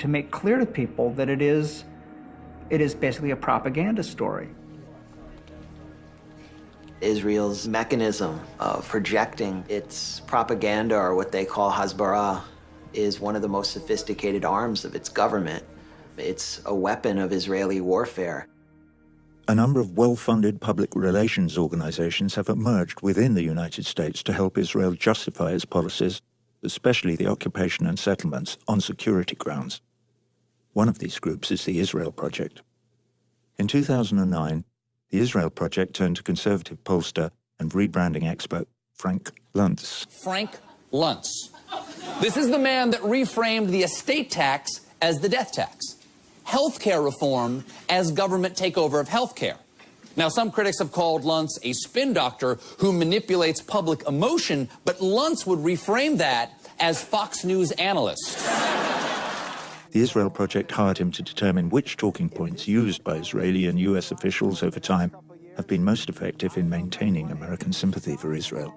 to make clear to people that it is basically a propaganda story. Israel's mechanism of projecting its propaganda, or what they call Hasbarah, is one of the most sophisticated arms of its government. It's a weapon of Israeli warfare. A number of well-funded public relations organizations have emerged within the United States to help Israel justify its policies, especially the occupation and settlements, on security grounds. One of these groups is the Israel Project. In 2009, the Israel Project turned to conservative pollster and rebranding expert Frank Lutz. Frank Lutz. This is the man that reframed the estate tax as the death tax, healthcare reform as government takeover of healthcare. Now, some critics have called Lutz a spin doctor who manipulates public emotion, but Lutz would reframe that as Fox News analyst. The Israel Project hired him to determine which talking points used by Israeli and US officials over time have been most effective in maintaining American sympathy for Israel.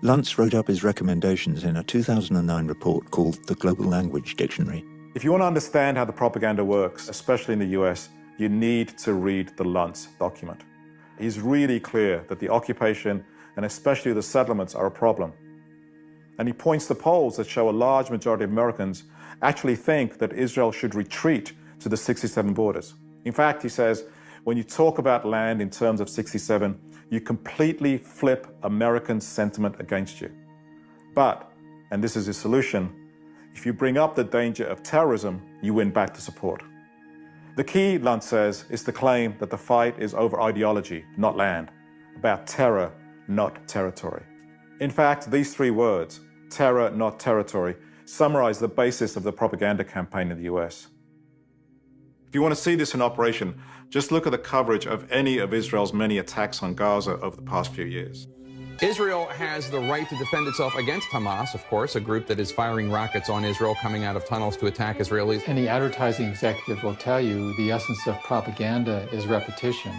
Lutz wrote up his recommendations in a 2009 report called The Global Language Dictionary. If you want to understand how the propaganda works, especially in the US, you need to read the Lutz document. He's really clear that the occupation, and especially the settlements, are a problem. And he points to polls that show a large majority of Americans actually think that Israel should retreat to the 67 borders. In fact, he says, when you talk about land in terms of 67, you completely flip American sentiment against you. But, and this is his solution, if you bring up the danger of terrorism, you win back the support. The key, Lutz says, is the claim that the fight is over ideology, not land, about terror, not territory. In fact, these three words, terror, not territory, summarize the basis of the propaganda campaign in the US. If you want to see this in operation, just look at the coverage of any of Israel's many attacks on Gaza over the past few years. Israel has the right to defend itself against Hamas, of course, a group that is firing rockets on Israel, coming out of tunnels to attack Israelis. Any advertising executive will tell you the essence of propaganda is repetition.